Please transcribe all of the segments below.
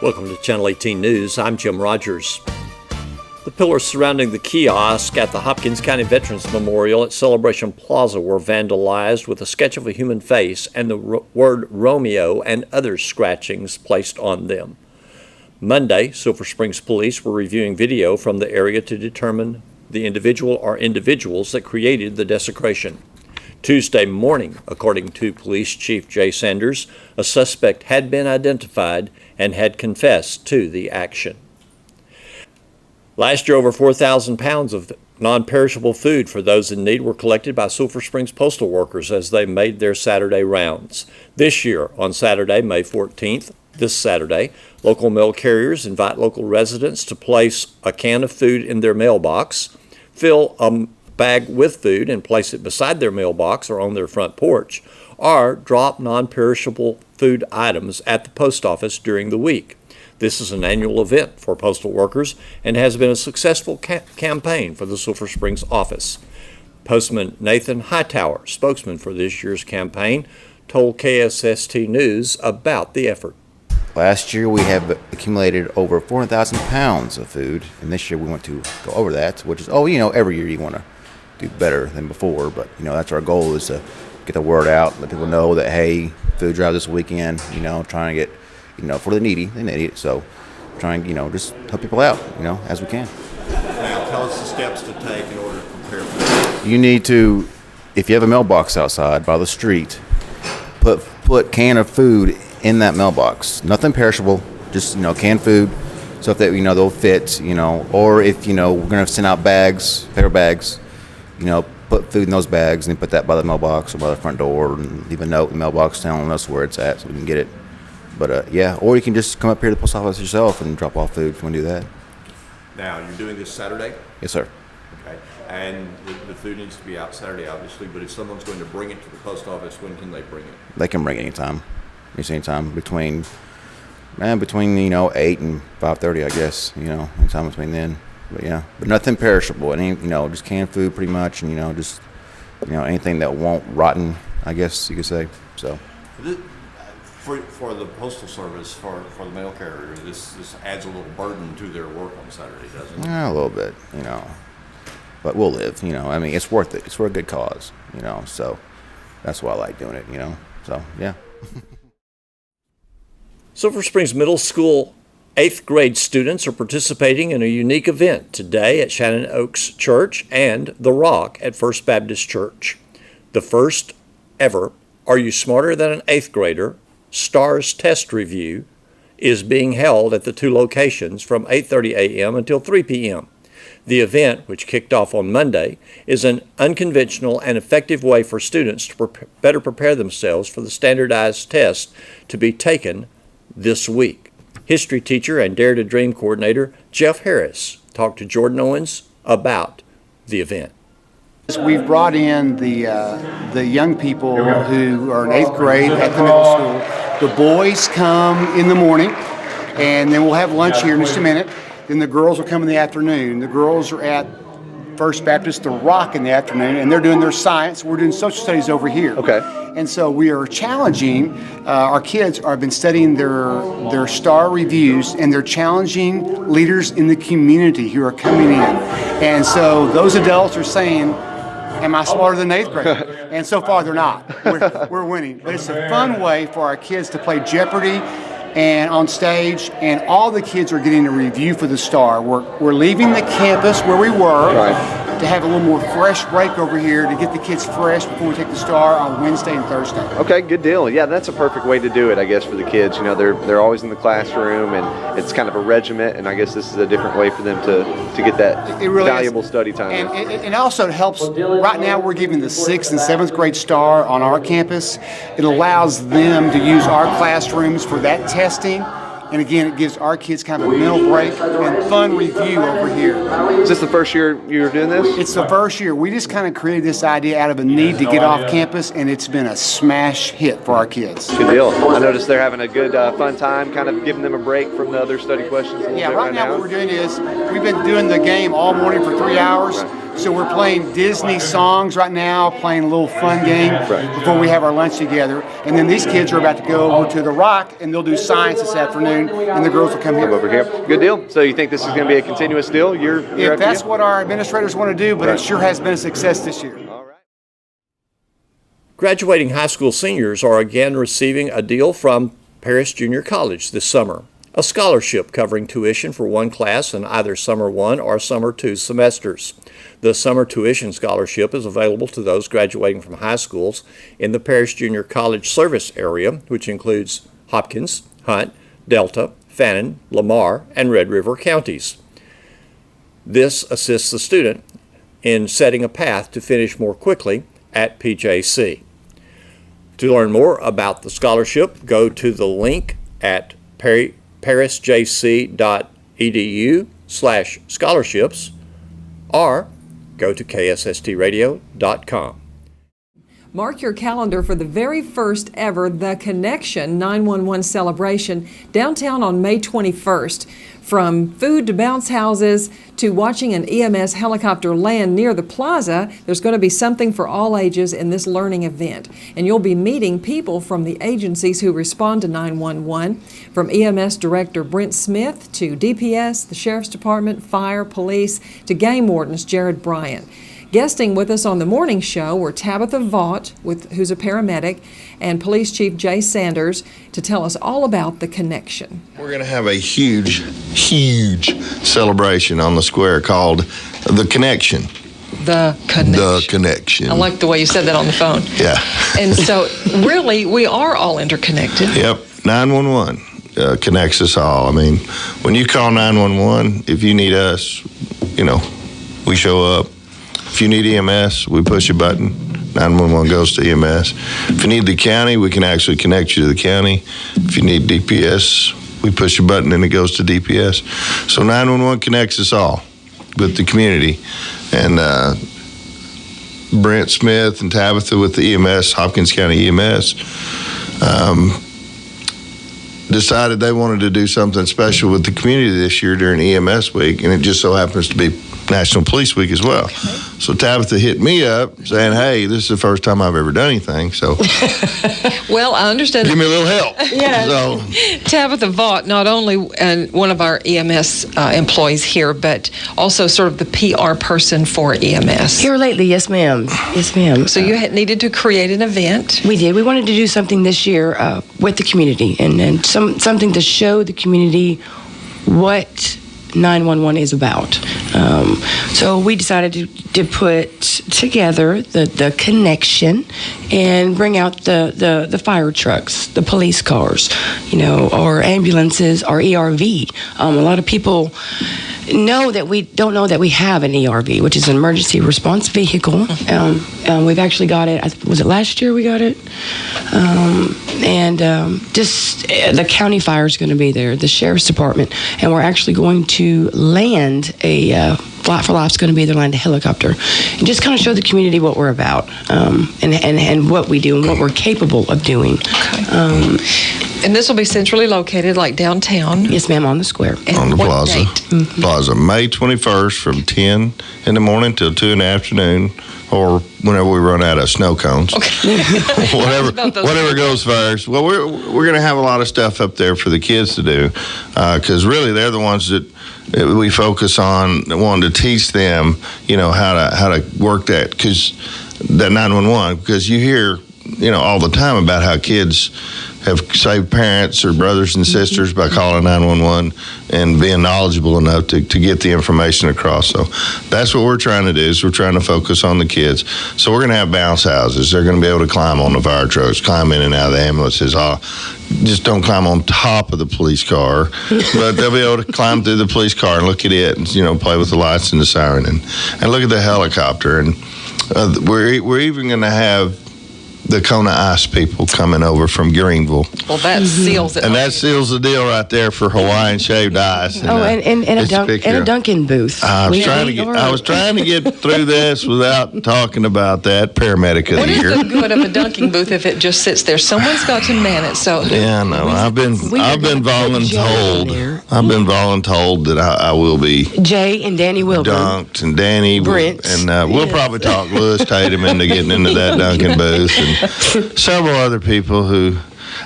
Welcome to Channel 18 News. I'm Jim Rogers. The pillars surrounding the kiosk at the Hopkins County Veterans Memorial at Celebration Plaza were vandalized with a sketch of a human face and the word Romeo and other scratchings placed on them. Monday, Silver Springs police were reviewing video from the area to determine the individual or individuals that created the desecration. Tuesday morning, according to Police Chief Jay Sanders, a suspect had been identified and had confessed to the action. Last year, over 4,000 pounds of non-perishable food for those in need were collected by Silver Springs postal workers as they made their Saturday rounds. This year, on Saturday, May 14th, this Saturday, local mail carriers invite local residents to place a can of food in their mailbox, fill a bag with food and place it beside their mailbox or on their front porch, or drop non-perishable food items at the post office during the week. This is an annual event for postal workers and has been a successful campaign for the Silver Springs office. Postman Nathan Hightower, spokesman for this year's campaign, told KSST News about the effort. Last year we have accumulated over 400,000 pounds of food, and this year we want to go over that, which is, every year you want to do better than before, but that's our goal, is to get the word out, let people know that, hey, food drive this weekend, trying to get, for the needy, they need it, so trying, just help people out, as we can. Now tell us the steps to take in order to prepare for that. You need to, if you have a mailbox outside by the street, put can of food in that mailbox, nothing perishable, just, canned food, so if they, they'll fit, or if, we're going to send out bags, paper bags, put food in those bags and put that by the mailbox or by the front door and leave a note in the mailbox telling us where it's at so we can get it. But or you can just come up here to the post office yourself and drop off food if you want to do that. Now, you're doing this Saturday? Yes, sir. Okay. And the food needs to be out Saturday, obviously, but if someone's going to bring it to the post office, when can they bring it? They can bring it anytime. Anytime between 8 and 5:30, I guess, anytime between then. But nothing perishable. Any, just canned food pretty much, and just, anything that won't rotten, I guess you could say. So, for the postal service, for the mail carrier, this adds a little burden to their work on Saturday, doesn't it? Yeah, a little bit, But we'll live, it's worth it. It's for a good cause, So that's why I like doing it, So yeah. Silver Springs Middle School 8th grade students are participating in a unique event today at Shannon Oaks Church and The Rock at First Baptist Church. The first ever Are You Smarter Than an 8th Grader? STARS test review is being held at the two locations from 8:30 a.m. until 3 p.m. The event, which kicked off on Monday, is an unconventional and effective way for students to better prepare themselves for the standardized test to be taken this week. History teacher and Dare to Dream coordinator Jeff Harris talked to Jordan Owens about the event. We've brought in the young people who are in 8th grade at the middle school. The boys come in the morning, and then we'll have lunch here in just a minute. Then the girls will come in the afternoon. The girls are at First Baptist, The Rock, in the afternoon, and they're doing their science. We're doing social studies over here. Okay. And so we are challenging, our kids have been studying their STAR reviews, and they're challenging leaders in the community who are coming in. And so those adults are saying, am I smarter than an 8th grader? And so far they're not. We're winning. But it's a fun way for our kids to play Jeopardy and on stage, and all the kids are getting a review for the STAR. We're leaving the campus where we were to have a little more fresh break over here to get the kids fresh before we take the STAR on Wednesday and Thursday. Okay, good deal. Yeah, that's a perfect way to do it, I guess, for the kids. They're always in the classroom, and it's kind of a regiment, and I guess this is a different way for them to get that valuable study time. And also it helps. Right now we're giving the 6th and 7th grade STAR on our campus. It allows them to use our classrooms for that testing. And again, it gives our kids kind of a mental break and fun review over here. Is this the first year you were doing this? It's the first year. We just kind of created this idea out of a need to get off campus, and it's been a smash hit for our kids. Good deal. I noticed they're having a good, fun time, kind of giving them a break from the other study questions. Yeah, right now what we're doing is we've been doing the game all morning for 3 hours. So we're playing Disney songs right now, playing a little fun game before we have our lunch together. And then these kids are about to go over to the Rock, and they'll do science this afternoon, and the girls will come here. Over here. Good deal. So you think this is going to be a continuous deal? If that's what our administrators want to do, but it sure has been a success this year. All right. Graduating high school seniors are again receiving a deal from Paris Junior College this summer. A scholarship covering tuition for one class in either Summer 1 or Summer 2 semesters. The Summer Tuition Scholarship is available to those graduating from high schools in the Paris Junior College service area, which includes Hopkins, Hunt, Delta, Fannin, Lamar, and Red River counties. This assists the student in setting a path to finish more quickly at PJC. To learn more about the scholarship, go to the link at parisjc.edu/scholarships or go to ksstradio.com. Mark your calendar for the very first ever The Connection 911 celebration downtown on May 21st. From food to bounce houses to watching an EMS helicopter land near the plaza, there's going to be something for all ages in this learning event. And you'll be meeting people from the agencies who respond to 911, from EMS Director Brent Smith to DPS, the Sheriff's Department, Fire, Police, to Game Wardens Jared Bryant. Guesting with us on the morning show were Tabitha Vaught, who's a paramedic, and Police Chief Jay Sanders to tell us all about The Connection. We're going to have a huge celebration on the square called The Connection. The Connection. The Connection. I like the way you said that on the phone. Yeah. And so, really, we are all interconnected. Yep. 911 connects us all. I mean, when you call 911, if you need us, we show up. If you need EMS, we push a button. 911 goes to EMS. If you need the county, we can actually connect you to the county. If you need DPS, we push a button and it goes to DPS. So 911 connects us all with the community. And Brent Smith and Tabitha with the EMS, Hopkins County EMS, decided they wanted to do something special with the community this year during EMS week, and it just so happens to be National Police Week as well. Okay. So Tabitha hit me up saying, hey, this is the first time I've ever done anything, so well, I understand. Give me a little help. Yeah. So, Tabitha Vaught, not only one of our EMS employees here, but also sort of the PR person for EMS. Here lately, yes, ma'am. Yes, ma'am. So you had needed to create an event. We did. We wanted to do something this year with the community and something to show the community what 911 is about. So we decided to put together the connection and bring out the fire trucks, the police cars, or ambulances, or ERV. A lot of people don't know that we have an ERV, which is an emergency response vehicle. We've actually got it. Was it last year we got it? Just the county fire is going to be there, the Sheriff's Department, and we're actually going to land a Flight for Life's going to be there, land a helicopter, and just kind of show the community what we're about, and what we do and what we're capable of doing. Okay. And this will be centrally located, like downtown? Yes, ma'am, on the square. And on the what plaza. Date? Mm-hmm. Plaza, May 21st from 10 in the morning till 2 in the afternoon, or whenever we run out of snow cones. Okay. whatever goes first. Well, we're going to have a lot of stuff up there for the kids to do, because really they're the ones that we focus on, wanting to teach them, how to work that, because that 911, because you hear, all the time about how kids have saved parents or brothers and sisters by calling 911 and being knowledgeable enough to get the information across. So that's what we're trying to do, is we're trying to focus on the kids. So we're going to have bounce houses. They're going to be able to climb on the fire trucks, climb in and out of the ambulances. Just don't climb on top of the police car, but they'll be able to climb through the police car and look at it and, play with the lights and the siren and look at the helicopter. And we're even going to have the Kona Ice people coming over from Greenville. Well, that seals it. And that seals the deal right there for Hawaiian shaved ice. And a Dunkin' booth. I was trying to get through this without talking about that. Paramedic of What the is year. the good of a dunking booth if it just sits there? Someone's got to man it. So Yeah, no, I've been voluntold. I've been voluntold that I will be Jay and Danny Wilburn. dunked, and Danny Brent. and we'll probably talk Lewis Tatum into getting into that Dunkin' booth, and several other people who.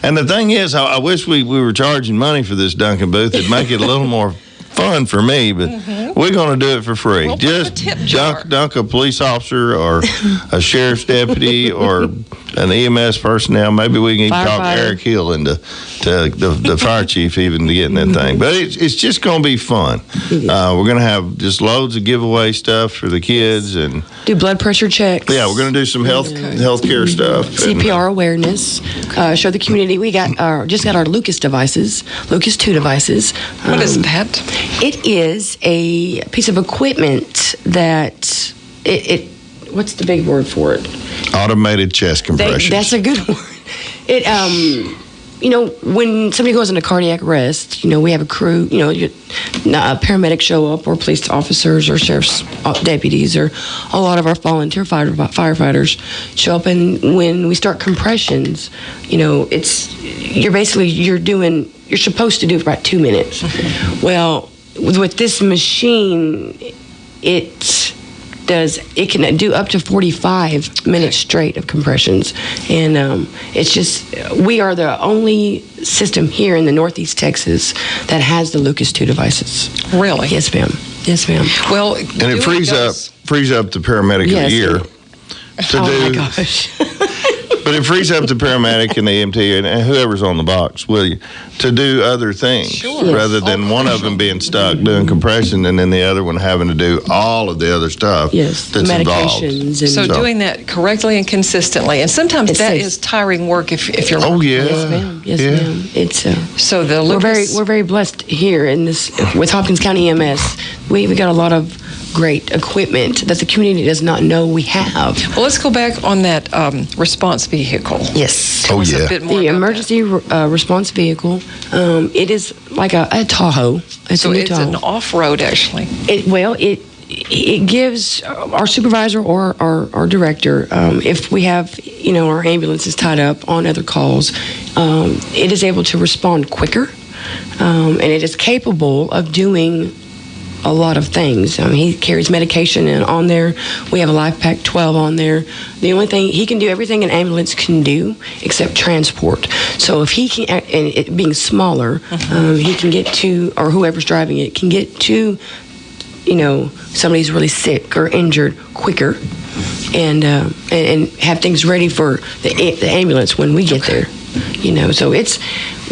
And the thing is, I wish we were charging money for this Dunkin' booth. It'd make it a little more fun for me, but we're going to do it for free. Well, just put a tip jar. dunk a police officer or a sheriff's deputy or an EMS personnel. Maybe we can even talk Firefighter. Eric Hill into the fire chief even to getting that thing. But it's just going to be fun. We're going to have just loads of giveaway stuff for the kids, and Do blood pressure checks. yeah, we're going to do some healthcare stuff. CPR awareness. Show the community. We got just got our Lucas 2 devices. what is that? It is a piece of equipment that it what's the big word for it? Automated chest compressions. That's a good word. It when somebody goes into cardiac arrest, we have a crew, paramedics show up, or police officers, or sheriff's deputies, or a lot of our volunteer firefighters show up. And when we start compressions, you're supposed to do it for about 2 minutes. Well, with this machine, it can do up to 45 minutes straight of compressions, and we are the only system here in the Northeast Texas that has the Lucas 2 devices. Really? Yes, ma'am. Well, and it frees up the paramedic of the Yes, year to Oh do. my gosh. But it frees up the paramedic and the EMT and whoever's on the box, will you, to do other things Sure. rather than one of them being stuck doing compression and then the other one having to do all of the other stuff Yes, that's involved. medications and So doing that correctly and consistently, and sometimes It's that safe. is tiring work if you're. Oh yeah, Yes, ma'am. Yes, yeah. ma'am. It's So the we're very blessed here in this with Hopkins County EMS. We got a lot of great equipment that the community does not know we have. Well, let's go back on that response vehicle. Yes. Tell us yeah. a bit more The about emergency response vehicle. It is like a Tahoe. that. So a new it's Tahoe. an off-road, actually. It gives our supervisor or our director, if we have our ambulances tied up on other calls, it is able to respond quicker, and it is capable of doing a lot of things. He carries medication on there. We have a Life Pack 12 on there. The only thing, he can do everything an ambulance can do except transport. So if he can, and it being smaller, he can get to, or whoever's driving it can get to, somebody's really sick or injured quicker, and have things ready for the ambulance when we get there. So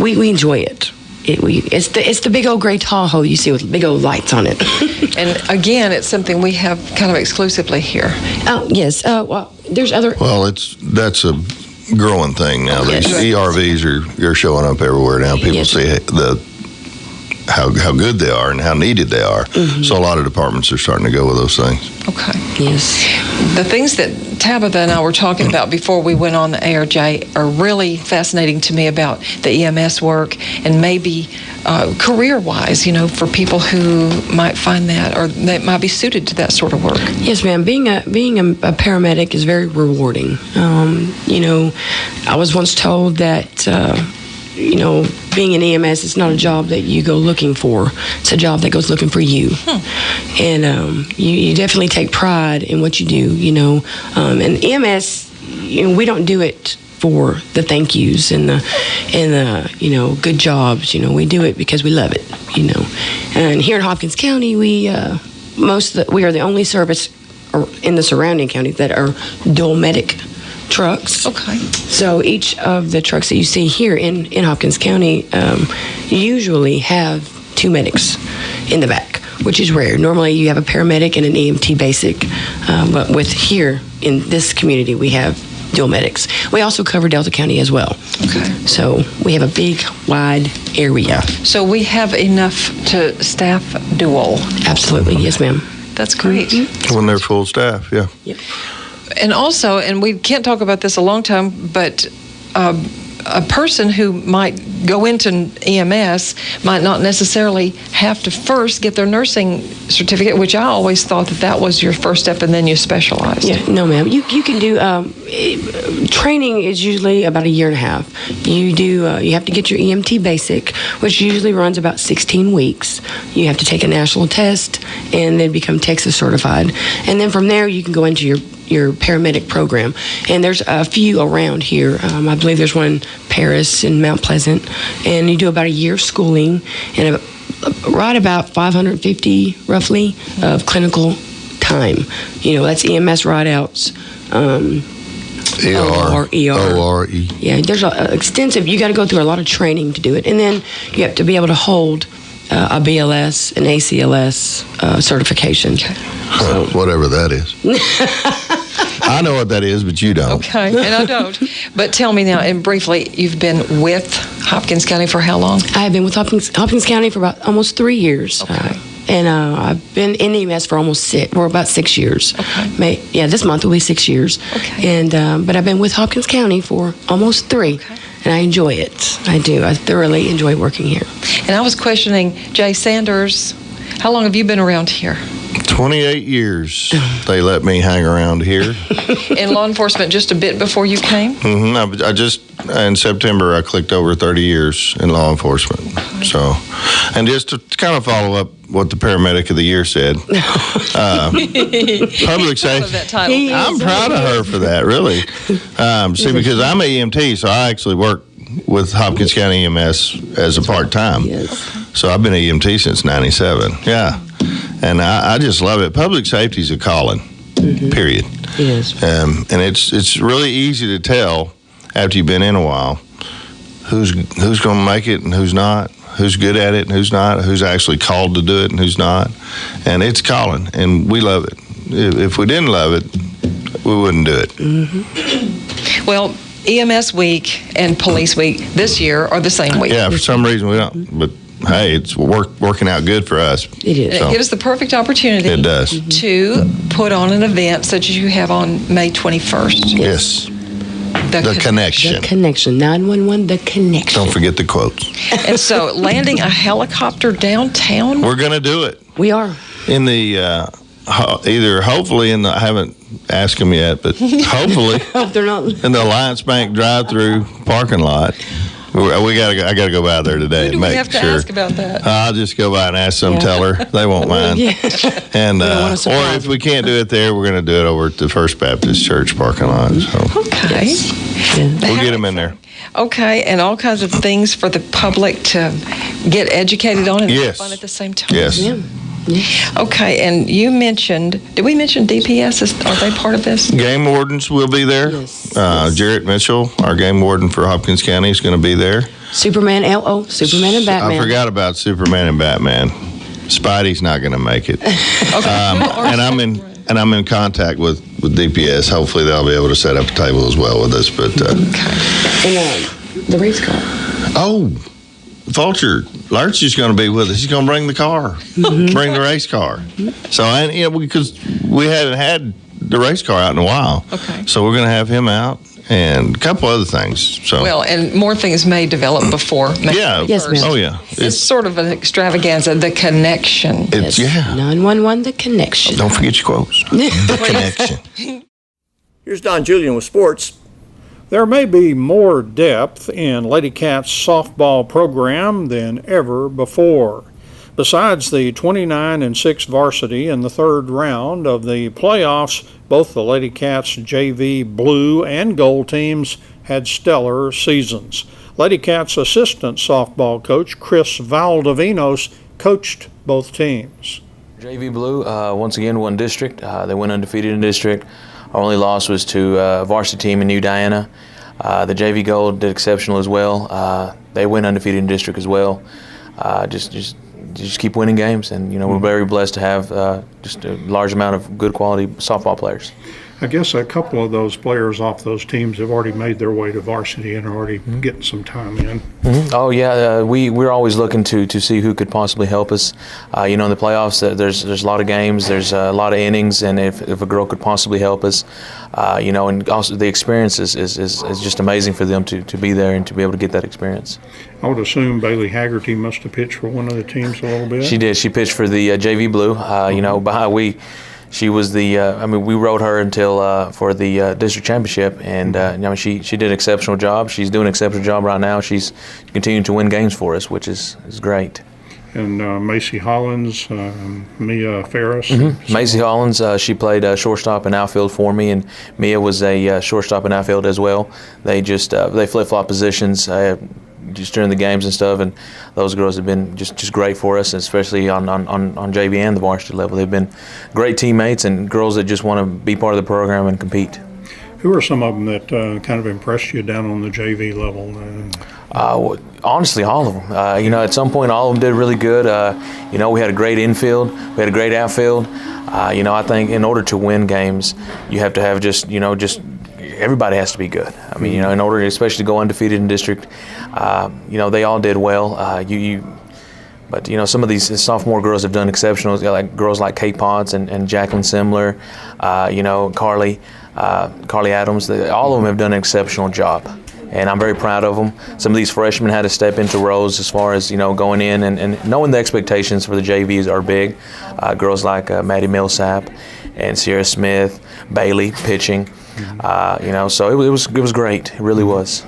we enjoy it. It's the big old gray Tahoe you see with big old lights on it. And again, it's something we have kind of exclusively here. Oh yes. Well, there's other. Well, that's a growing thing now. Yes. These ERVs are showing up everywhere now. People Yes. see how good they are and how needed they are. So a lot of departments are starting to go with those things. Okay. Yes. The things that Tabitha and I were talking about before we went on the air, Jay, are really fascinating to me about the EMS work, and maybe career-wise, for people who might find that, or that might be suited to that sort of work. Yes, ma'am. Being a paramedic is very rewarding. I was once told that. Being an EMS is not a job that you go looking for. It's a job that goes looking for you. And you definitely take pride in what you do, And EMS, we don't do it for the thank yous and the good jobs. We do it because we love it, And here in Hopkins County, we are the only service in the surrounding counties that are dual medic trucks. Okay. So each of the trucks that you see here in Hopkins County usually have 2 medics in the back, which is rare. Normally you have a paramedic and an EMT basic, but with here in this community we have dual medics. We also cover Delta County as well. Okay. So we have a big, wide area. So we have enough to staff dual. Absolutely. Yes, ma'am. That's great. When they're full staff, yeah. Yep. And also, and we can't talk about this a long time, but a person who might go into EMS might not necessarily have to first get their nursing certificate, which I always thought that was your first step, and then you specialized. Yeah, no, ma'am. You can do training is usually about a year and a half. You have to get your EMT basic, which usually runs about 16 weeks. You have to take a national test and then become Texas certified, and then from there you can go into your paramedic program. And there's a few around here. I believe there's one in Paris and Mount Pleasant, and you do about a year of schooling and right about 550 roughly of clinical time. That's EMS ride-outs, ER. ORE. Yeah, there's extensive, you got to go through a lot of training to do it. And then you have to be able to hold a BLS, an ACLS certification. So, whatever that is. I know what that is, but you don't. Okay, and I don't. But tell me now, and briefly, you've been with Hopkins County for how long? I have been with Hopkins County for about almost 3 years. Okay. And I've been in EMS for about 6 years. Okay. This month will be 6 years. Okay. And but I've been with Hopkins County for almost 3. Okay. And I enjoy it. I do. I thoroughly enjoy working here. And I was questioning Jay Sanders. How long have you been around here? 28 years they let me hang around here. In law enforcement just a bit before you came? Mm-hmm. I just, in September, I clicked over 30 years in law enforcement. Okay. So, and just to kind of follow up what the paramedic of the year said, public safety. I'm proud of her for that, really. See, because I'm an EMT, so I actually work with Hopkins County EMS as a part-time. Yes. So I've been an EMT since 97. Yeah. And I just love it. Public safety is a calling, period. Yes. And it's really easy to tell after you've been in a while who's going to make it and who's not, who's good at it and who's not, who's actually called to do it and who's not. And it's calling, and we love it. If we didn't love it, we wouldn't do it. Mm-hmm. Well, EMS week and police week this year are the same week. Yeah, for some reason we don't, but hey, it's working out good for us. It is. And it gives the perfect opportunity. It does. To put on an event such as you have on May 21st. Yes. The connection. The connection. 911, the connection. Don't forget the quotes. And so landing a helicopter downtown? We're going to do it. We are. In the, hopefully, I haven't asked them yet, but hopefully They're not. in the Alliance Bank drive-through parking lot. I gotta go by there today Who do and we make have to sure. ask about that? I'll just go by and ask some teller. They won't mind. Yeah. And don't want to or surprise if we can't do it there, we're gonna do it over at the First Baptist Church parking lot. So Okay. Yeah. we'll get them in there. Okay, and all kinds of things for the public to get educated on and have Yes. fun at the same time. Yes. Yeah. Okay, and you mentioned, did we mention DPS? Are they part of this? Game wardens will be there. Yes. Jarrett Mitchell, our game warden for Hopkins County, is going to be there. Superman, Superman and Batman. I forgot about Superman and Batman. Spidey's not going to make it. And I'm in contact with DPS. Hopefully they'll be able to set up a table as well with us. But And the race car. Vulture Lurch is going to be with us. He's going to bring the car, bring the race car. So, and because we hadn't had the race car out in a while, Okay. So we're going to have him out and a couple other things. So, Well, and more things may develop before May yeah, 21st. Yes, ma'am. oh yeah, It's sort of an extravaganza, the connection. it's yeah. 911, the connection. Don't forget your quotes. The connection. Here's Don Julian with sports. There may be more depth in Lady Cats' softball program than ever before. Besides the 29-6 varsity in the third round of the playoffs, both the Lady Cats JV blue and gold teams had stellar seasons. Lady Cats assistant softball coach Chris Valdivinos coached both teams. JV Blue, once again, won district. They went undefeated in district. Our only loss was to a varsity team in New Diana. The JV Gold did exceptional as well. They went undefeated in district as well. Just keep winning games, and we're very blessed to have just a large amount of good quality softball players. I guess a couple of those players off those teams have already made their way to varsity and are already getting some time in. Oh yeah, we're always looking to see who could possibly help us. In the playoffs, there's a lot of games, there's a lot of innings, and if a girl could possibly help us, and also the experience is just amazing for them to be there and to be able to get that experience. I would assume Bailey Haggerty must have pitched for one of the teams a little bit. She did. She pitched for the JV Blue. She was the. We rode her until for the district championship, and she did an exceptional job. She's doing an exceptional job right now. She's continuing to win games for us, which is great. And Macy Hollins, Mia Ferris. Macy Hollins, she played shortstop and outfield for me, and Mia was a shortstop and outfield as well. They just they flip-flop positions just during the games and stuff, and those girls have been just great for us, especially on JV and the varsity level. They've been great teammates and girls that just want to be part of the program and compete. Who are some of them that kind of impressed you down on the JV level? Honestly, all of them. At some point, all of them did really good. We had a great infield. We had a great outfield. I think in order to win games, you have to have just everybody has to be good. In order, especially to go undefeated in district, they all did well. But some of these sophomore girls have done exceptional. Like girls like Kate Potts and Jacqueline Simler, Carly Adams. All of them have done an exceptional job, and I'm very proud of them. Some of these freshmen had to step into roles as far as going in and knowing the expectations for the JVs are big. Girls like Maddie Millsap and Sierra Smith, Bailey pitching. So it was great. It really was.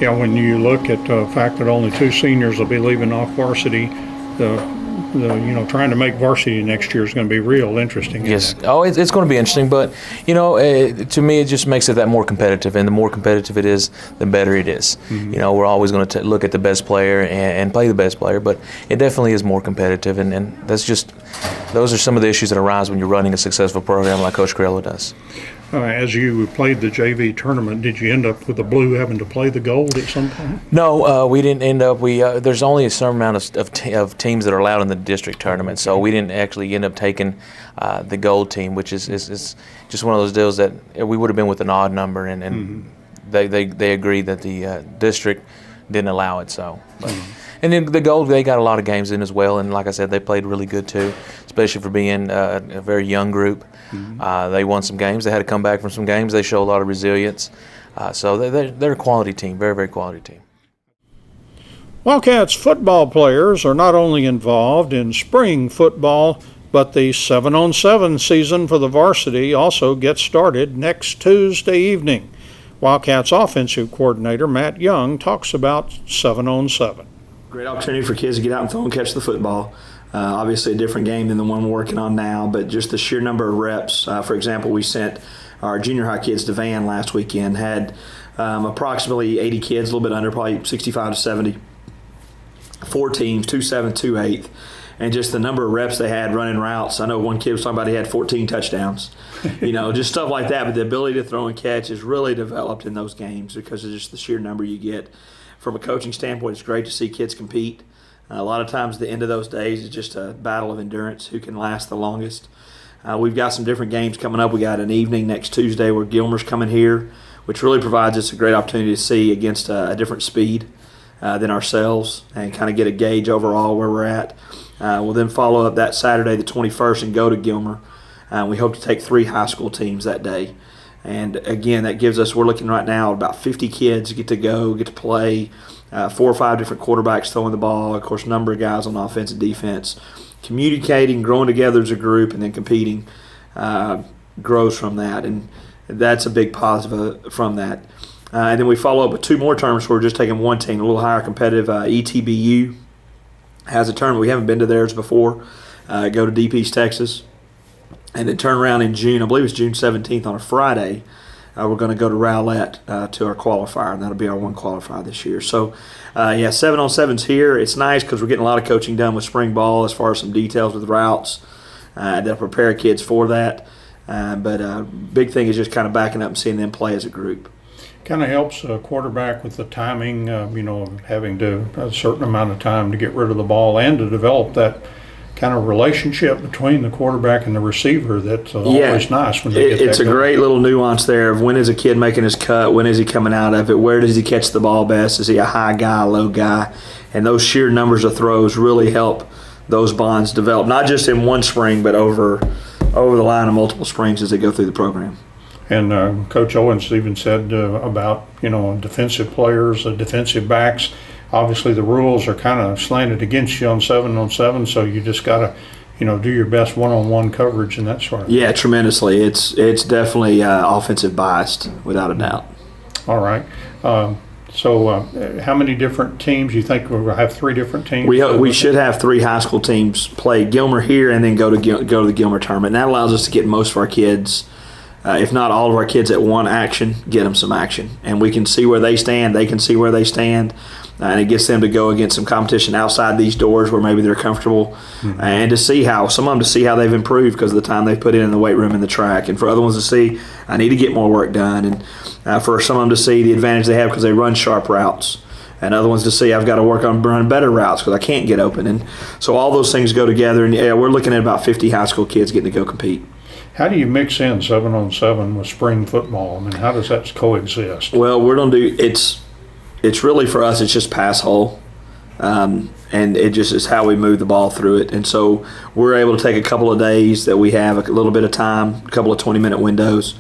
Yeah, when you look at the fact that only 2 seniors will be leaving off varsity, trying to make varsity next year is going to be real interesting. Yes. Oh, it's going to be interesting, but to me, it just makes it that more competitive, and the more competitive it is, the better it is. We're always going to look at the best player and play the best player, but it definitely is more competitive, and those are some of the issues that arise when you're running a successful program like Coach Corello does. As you played the JV tournament, did you end up with the blue having to play the gold at some point? No, we didn't end up. There's only a certain amount of teams that are allowed in the district tournament, so we didn't actually end up taking the gold team, which is just one of those deals that we would have been with an odd number, and they agreed that the district didn't allow it. So. And then the gold, they got a lot of games in as well, and like I said, they played really good too, especially for being a very young group. They won some games. They had to come back from some games. They show a lot of resilience. So they're a quality team, very, very quality team. Wildcats football players are not only involved in spring football, but the 7-on-7 season for the varsity also gets started next Tuesday evening. Wildcats offensive coordinator Matt Young talks about 7-on-7. Great opportunity for kids to get out and throw and catch the football. Obviously a different game than the one we're working on now, but just the sheer number of reps. For example, we sent our junior high kids to Van last weekend, had approximately 80 kids, a little bit under, probably 65 to 70. 4 teams, 2 7th, 2 8th. And just the number of reps they had running routes. I know one kid was talking about he had 14 touchdowns. Just stuff like that. But the ability to throw and catch is really developed in those games because of just the sheer number you get. From a coaching standpoint, it's great to see kids compete. A lot of times the end of those days is just a battle of endurance, who can last the longest. We've got some different games coming up. We got an evening next Tuesday where Gilmer's coming here, which really provides us a great opportunity to see against a different speed than ourselves and kind of get a gauge overall where we're at. We'll then follow up that Saturday the 21st and go to Gilmer. We hope to take 3 high school teams that day. And again, that gives us, we're looking right now at about 50 kids get to go, get to play, 4 or 5 different quarterbacks throwing the ball, of course, a number of guys on offense and defense. Communicating, growing together as a group, and then competing grows from that. And that's a big positive from that. And then we follow up with 2 more tournaments where we're just taking one team, a little higher competitive. ETBU has a tournament. We haven't been to theirs before. Go to Deep East, Texas. And then turn around in June, I believe it's June 17th on a Friday, we're going to go to Rowlett to our qualifier, and that'll be our one qualifier this year. So, 7-on-7's here. It's nice because we're getting a lot of coaching done with spring ball as far as some details with routes that'll prepare kids for that. But big thing is just kind of backing up and seeing them play as a group. Kind of helps a quarterback with the timing, having to a certain amount of time to get rid of the ball and to develop that kind of relationship between the quarterback and the receiver that's always nice when they get It's that a going. great little nuance there of when is a kid making his cut, when is he coming out of it, where does he catch the ball best, is he a high guy, a low guy, and those sheer numbers of throws really help those bonds develop, not just in one spring, but over the line of multiple springs as they go through the program. And Coach Owens even said about, defensive players, defensive backs. Obviously, the rules are kind of slanted against you on 7-on-7, so you just got to, do your best one-on-one coverage and that sort of thing. Yeah, tremendously. It's definitely offensive biased, without a doubt. All right. So how many different teams? You think we'll have 3 different teams? We should have 3 high school teams play Gilmer here and then go to the Gilmer tournament. And that allows us to get most of our kids, if not all of our kids at one action, get them some action. And we can see where they stand. They can see where they stand. And it gets them to go against some competition outside these doors where maybe they're comfortable, and to see how they've improved because of the time they've put in the weight room and the track, and for other ones to see I need to get more work done, and for some of them to see the advantage they have because they run sharp routes, and other ones to see I've got to work on running better routes because I can't get open, and so all those things go together, and we're looking at about 50 high school kids getting to go compete. How do you mix in 7-on-7 with spring football? I mean, how does that coexist? Well, we're going to do it's really for us, it's just pass hole. And it just is how we move the ball through it. And so we're able to take a couple of days that we have a little bit of time, a couple of 20-minute windows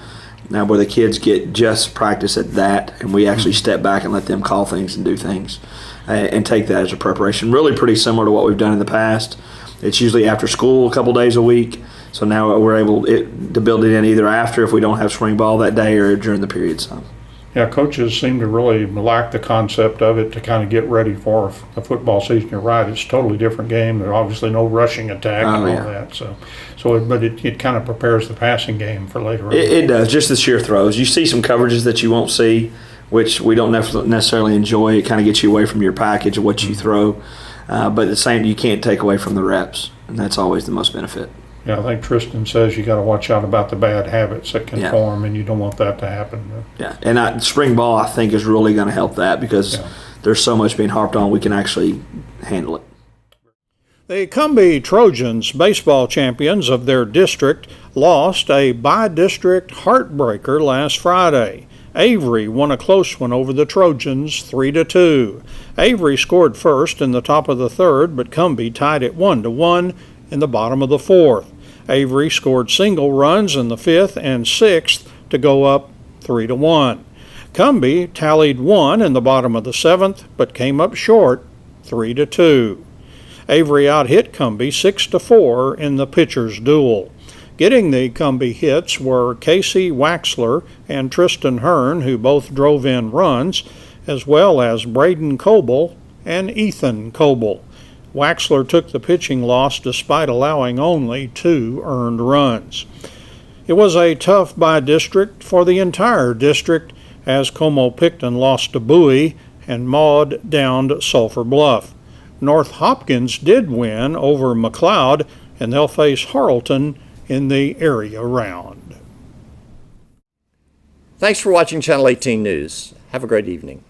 where the kids get just practice at that, and we actually step back and let them call things and do things and take that as a preparation. Really pretty similar to what we've done in the past. It's usually after school a couple days a week. So now we're able to build it in either after if we don't have spring ball that day or during the period some. Yeah, coaches seem to really like the concept of it to kind of get ready for the football season. You're right; it's a totally different game. There's obviously no rushing attack and all that. But it kind of prepares the passing game for later on. It does, just the sheer throws. You see some coverages that you won't see, which we don't necessarily enjoy. It kind of gets you away from your package of what you throw. But at the same, you can't take away from the reps, and that's always the most benefit. Yeah, I think Tristan says you got to watch out about the bad habits that can form, and you don't want that to happen. Yeah, and spring ball I think is really going to help that because there's so much being harped on. We can actually handle it. The Cumbie Trojans, baseball champions of their district, lost a by-district heartbreaker last Friday. Avery won a close one over the Trojans 3-2. Avery scored first in the top of the third, but Cumbie tied it 1-1 in the bottom of the fourth. Avery scored single runs in the fifth and sixth to go up 3-1. Cumbie tallied 1 in the bottom of the seventh, but came up short 3-2. Avery out-hit Cumbie 6-4 in the pitcher's duel. Getting the Cumbie hits were Casey Waxler and Tristan Hearn, who both drove in runs, as well as Braden Coble and Ethan Coble. Waxler took the pitching loss despite allowing only 2 earned runs. It was a tough by-district for the entire district as Como-Picton lost to Bowie and Maud downed Sulphur Bluff. North Hopkins did win over McLeod, and they'll face Harleton in the area round. Thanks for watching Channel 18 News. Have a great evening.